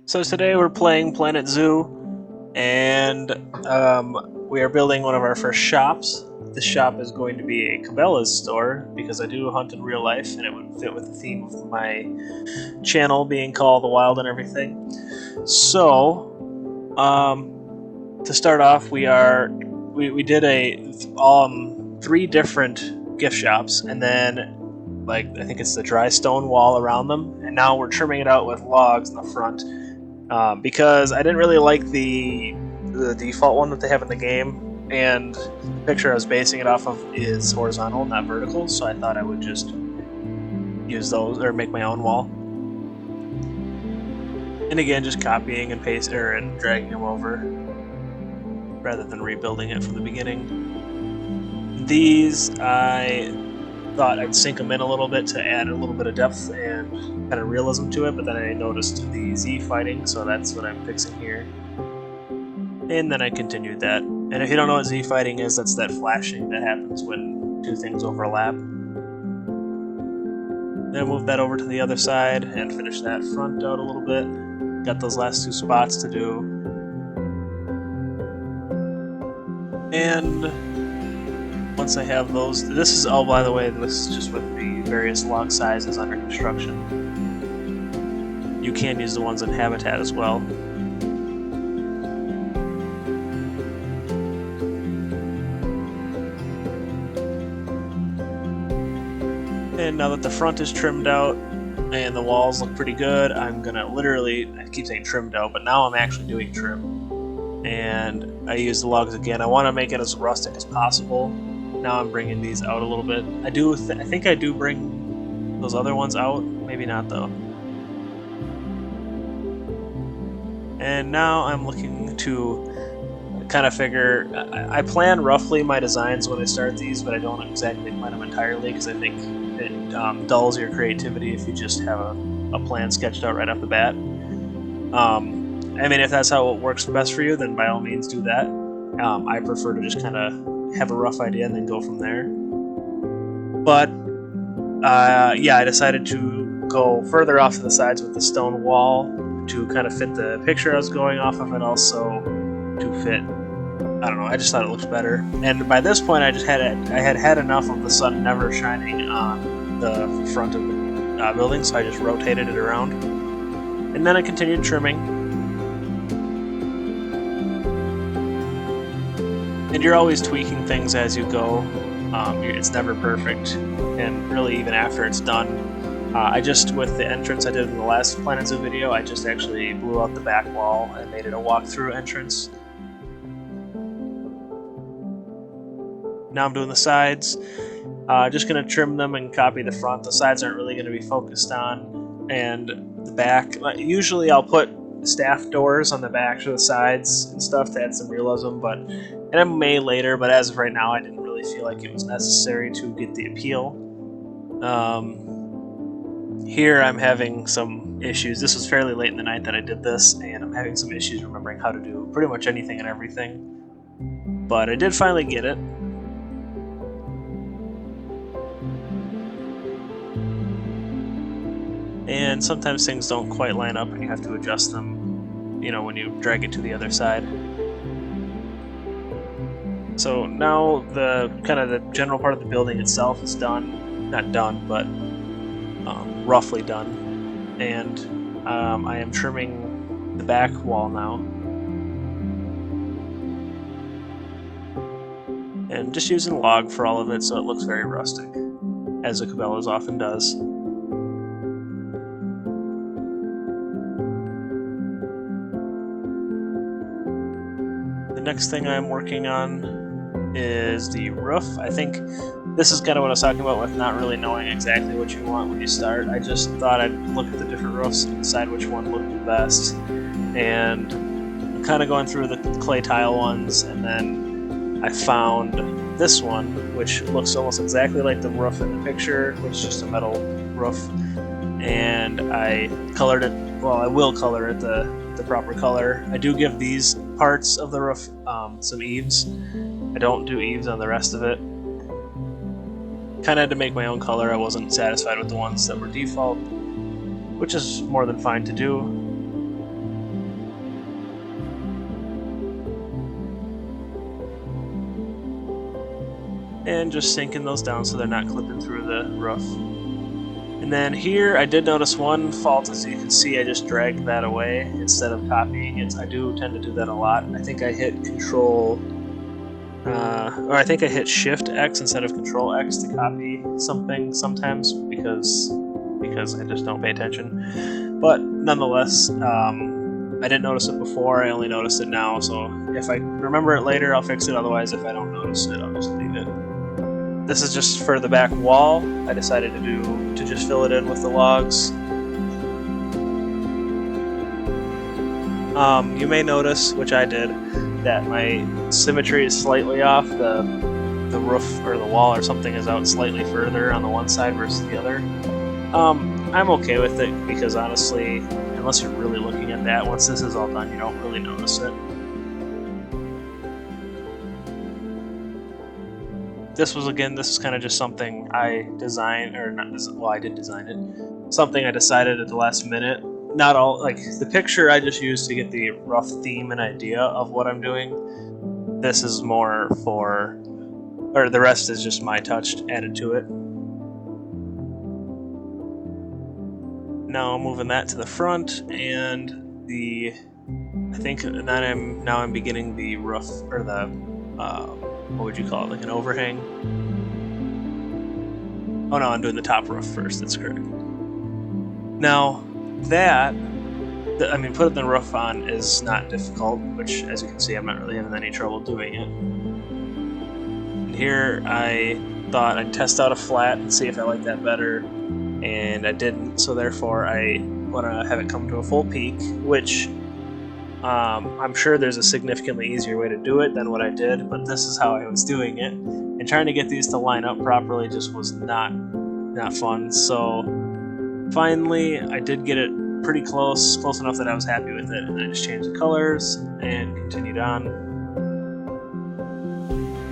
So today we're playing Planet Zoo, and we are building one of our first shops. This shop is going to be a Cabela's store, because I do hunt in real life, and it would fit with the theme of my channel being called The Wild and everything. So, to start off, we did three different gift shops, and then I think it's the dry stone wall around them, and now we're trimming it out with logs in the front. Because I didn't really like the default one that they have in the game, and the picture I was basing it off of is horizontal, not vertical, so I thought I would just use those, or make my own wall. And again, just copying and pasting and dragging them over, rather than rebuilding it from the beginning. These, I thought I'd sink them in a little bit to add a little bit of depth and kind of realism to it, but then I noticed the Z fighting, so that's what I'm fixing here. And then I continued that. And if you don't know what Z fighting is, that's that flashing that happens when two things overlap. Then move that over to the other side and finish that front out a little bit. Got those last two spots to do. And once I have those, this is, oh, by the way, this is just with the various log sizes under construction. You can use the ones in Habitat as well. And now that the front is trimmed out and the walls look pretty good, I'm gonna literally, I keep saying trimmed out, but now I'm actually doing trim. And I use the logs again. I want to make it as rustic as possible. Now I'm bringing these out a little bit. I think I do bring those other ones out. Maybe not, though. And now I'm looking to kind of figure... I plan roughly my designs when I start these, but I don't exactly plan them entirely, because I think it dulls your creativity if you just have a plan sketched out right off the bat. I mean, if that's how it works best for you, then by all means do that. I prefer to just kind of have a rough idea and then go from there. But yeah, I decided to go further off to the sides with the stone wall to kind of fit the picture I was going off of, and also to fit, I don't know, I just thought it looked better. And by this point, I had enough of the sun never shining on the front of the building, so I just rotated it around. And then I continued trimming. And you're always tweaking things as you go. It's never perfect, and really even after it's done. I just, with the entrance I did in the last Planet Zoo video, I just actually blew out the back wall and made it a walk-through entrance. Now I'm doing the sides. Just going to trim them and copy the front. The sides aren't really going to be focused on, and the back. Usually I'll put staff doors on the backs or the sides and stuff to add some realism, and I may later, but as of right now I didn't really feel like it was necessary to get the appeal. Here I'm having some issues. This was fairly late in the night that I did this, and I'm having some issues remembering how to do pretty much anything and everything. But I did finally get it. And sometimes things don't quite line up and you have to adjust them, you know, when you drag it to the other side. So now the kind of the general part of the building itself is done. Not done, but roughly done. And I am trimming the back wall now. And just using log for all of it, so it looks very rustic, as a Cabela's often does. The next thing I'm working on is the roof. I think this is kind of what I was talking about with not really knowing exactly what you want when you start. I just thought I'd look at the different roofs and decide which one looked the best. And I'm kind of going through the clay tile ones, and then I found this one, which looks almost exactly like the roof in the picture, which is just a metal roof. And I colored it, well, I will color it the proper color. I do give these parts of the roof some eaves. I don't do eaves on the rest of it. Kind of had to make my own color. I wasn't satisfied with the ones that were default, which is more than fine to do. and just sinking those down so they're not clipping through the roof. And then here I did notice one fault. As you can see, I just dragged that away instead of copying it. I do tend to do that a lot. I think I hit Control, or I think I hit Shift X instead of Control X to copy something sometimes because I just don't pay attention. But nonetheless, I didn't notice it before. I only noticed it now. So if I remember it later, I'll fix it. Otherwise, if I don't notice it, I'll just leave it. This is just for the back wall. I decided to just fill it in with the logs. You may notice, which I did, that my symmetry is slightly off. The roof or the wall or something is out slightly further on the one side versus the other. I'm okay with it because honestly, unless you're really looking at that, once this is all done, you don't really notice it. This is kind of just something I designed, or not, well, I did design it. Something I decided at the last minute. Not all, like, the picture I just used to get the rough theme and idea of what I'm doing. This is more for, or the rest is just my touch added to it. Now I'm moving that to the front, and I think now I'm beginning the roof, or the, what would you call it, like an overhang? Oh no, I'm doing the top roof first, that's correct. Now, putting the roof on is not difficult, which, as you can see, I'm not really having any trouble doing it. And here, I thought I'd test out a flat and see if I like that better, and I didn't, so therefore I want to have it come to a full peak, which I'm sure there's a significantly easier way to do it than what I did, but this is how I was doing it, and trying to get these to line up properly just was not fun. So finally I did get it pretty close enough that I was happy with it, and I just changed the colors and continued on.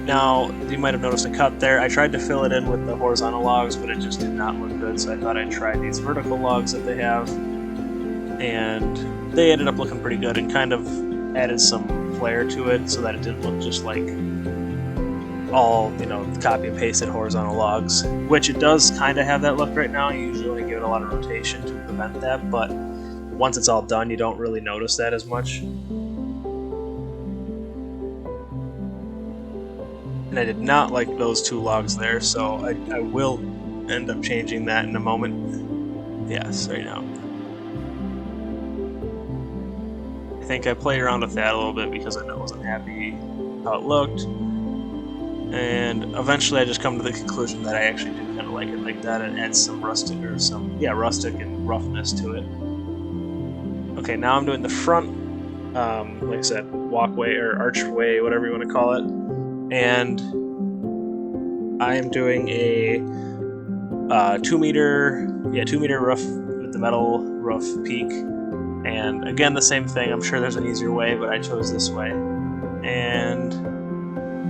Now, you might have noticed a cut there. I tried to fill it in with the horizontal logs, but it just did not look good, so I thought I'd try these vertical logs that they have, and they ended up looking pretty good and kind of added some flair to it so that it didn't look just like all, copy and pasted horizontal logs, which it does kind of have that look right now. You usually give it a lot of rotation to prevent that, but once it's all done, you don't really notice that as much. And I did not like those two logs there, so I will end up changing that in a moment. Yes, right now. I think I played around with that a little bit because I wasn't happy how it looked. And eventually I just come to the conclusion that I actually do kind of like it like that, and add some rustic and roughness to it. Okay, now I'm doing the front, like I said, walkway or archway, whatever you want to call it. And I am doing a 2 meter roof with the metal roof peak. And again, the same thing. I'm sure there's an easier way, but I chose this way. And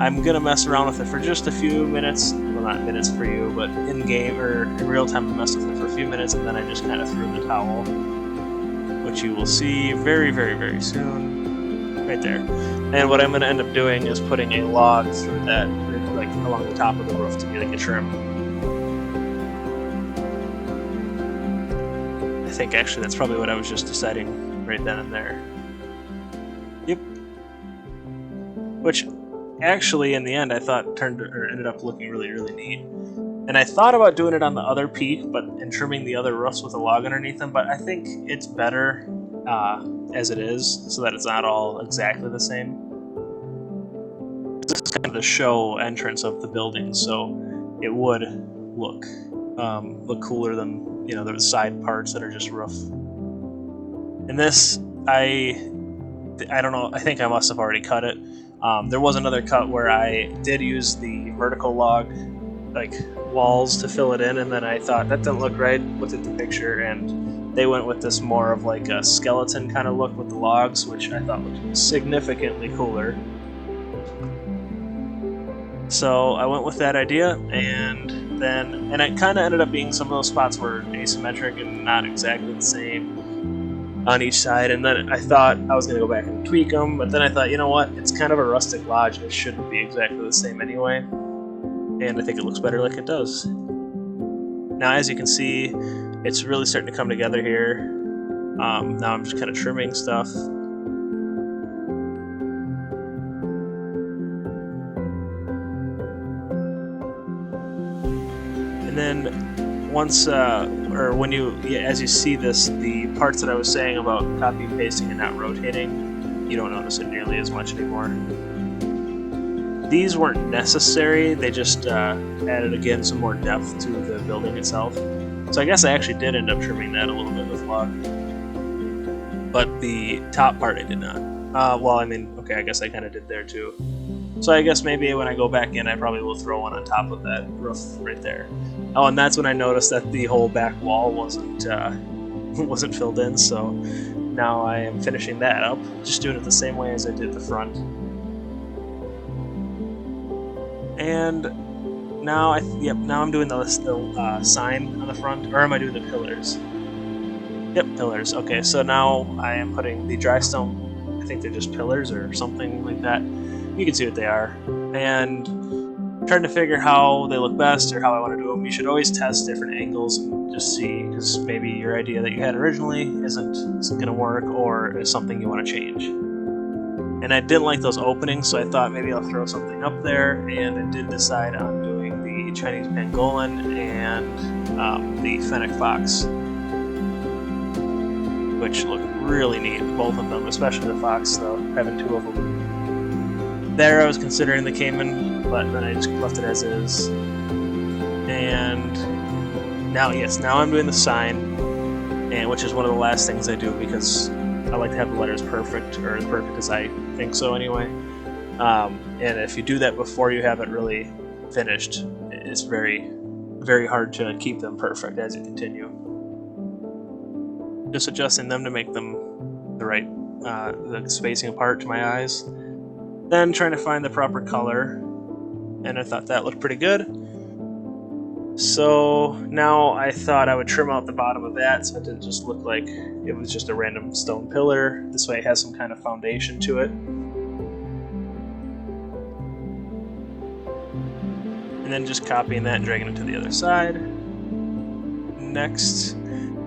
I'm gonna mess around with it for just a few minutes. Well, not minutes for you, but in game or in real time, I messed with it for a few minutes, and then I just kind of threw in the towel, which you will see very, very, very soon, right there. And what I'm gonna end up doing is putting a log through that, like along the top of the roof to be like a trim. I think actually that's probably what I was just deciding right then and there. Yep. Which actually in the end I thought ended up looking really, really neat. And I thought about doing it on the other peak and trimming the other roofs with a log underneath them, but I think it's better as it is, so that it's not all exactly the same. This is kind of the show entrance of the building, so it would look cooler than the side parts that are just roof. And this, I don't know, I think I must have already cut it. There was another cut where I did use the vertical log walls to fill it in, and then I thought that didn't look right, looked at the picture, and they went with this more of like a skeleton kind of look with the logs, which I thought looked significantly cooler. So I went with that idea, and it kind of ended up being some of those spots were asymmetric and not exactly the same on each side, and then I thought I was going to go back and tweak them, but then I thought, you know what, it's kind of a rustic lodge, it shouldn't be exactly the same anyway. and I think it looks better like it does. Now, as you can see, it's really starting to come together here. Now I'm just kind of trimming stuff. And then once, or when you, as you see this, the parts that I was saying about copy and pasting and not rotating, you don't notice it nearly as much anymore. These weren't necessary, they just added, again, some more depth to the building itself. So I guess I actually did end up trimming that a little bit with log. But the top part I did not. Well, I mean, okay, I guess I kind of did there too. So I guess maybe when I go back in, I probably will throw one on top of that roof right there. Oh, and that's when I noticed that the whole back wall wasn't filled in, so now I am finishing that up, just doing it the same way as I did the front. And now now I'm doing the sign on the front, or am I doing the pillars? Yep, pillars. Okay, so now I am putting the dry stone, I think they're just pillars or something like that. You can see what they are. And trying to figure how they look best or how I want to do them. You should always test different angles and just see, because maybe your idea that you had originally isn't going to work, or is something you want to change. And I didn't like those openings, so I thought maybe I'll throw something up there, and I did decide on doing the Chinese pangolin and the fennec fox, which look really neat, both of them, especially the fox, though, having two of them. There I was considering the caiman, but then I just left it as is. And now, yes, now I'm doing the sign, and which is one of the last things I do, because I like to have the letters perfect, or as perfect as I think so anyway. And if you do that before you have it really finished, it's very, very hard to keep them perfect as you continue. Just adjusting them to make them the right, the spacing apart to my eyes. Then trying to find the proper color, and I thought that looked pretty good. So now I thought I would trim out the bottom of that, so it didn't just look like it was just a random stone pillar. This way it has some kind of foundation to it. And then just copying that and dragging it to the other side. Next,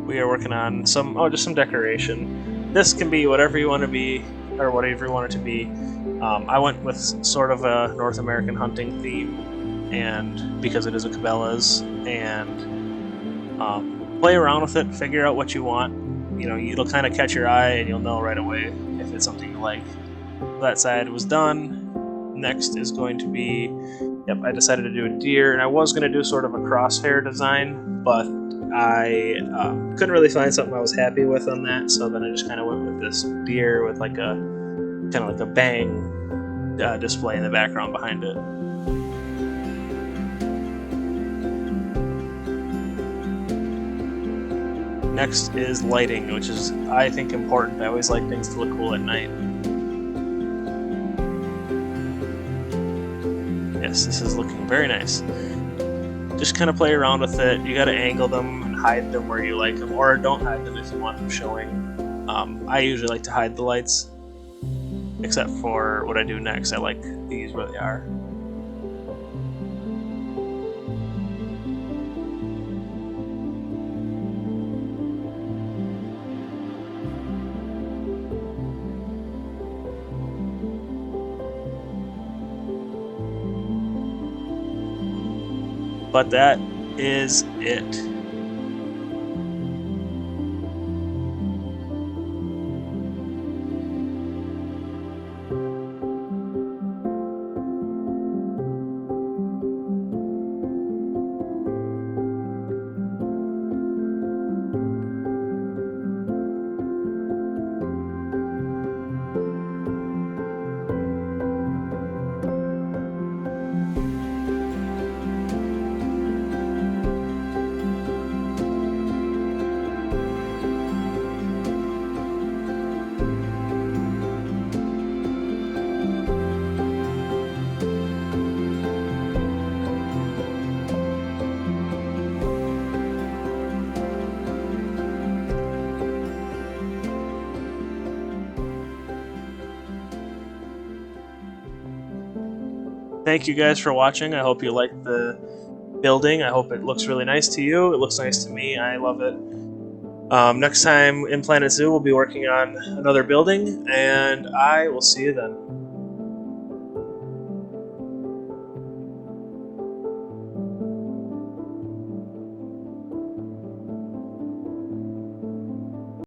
we are working on just some decoration. This can be whatever you want to be, or whatever you want it to be. I went with sort of a North American hunting theme, and because it is a Cabela's, and play around with it, figure out what you want. You know, it'll kind of catch your eye, and you'll know right away if it's something you like. That side was done. Next is going to be, I decided to do a deer, and I was going to do sort of a crosshair design, but I couldn't really find something I was happy with on that, so then I just kind of went with this deer with like a kind of like a bang display in the background behind it. Next is lighting, which is, I think, important. I always like things to look cool at night. Yes, this is looking very nice. Just kind of play around with it. You got to angle them and hide them where you like them, or don't hide them if you want them showing. I usually like to hide the lights, except for what I do next. I like these where they are. But that is it. thank you guys for watching. I hope you liked the building. I hope it looks really nice to you. It looks nice to me. I love it. Next time in Planet Zoo, we'll be working on another building, and I will see you then.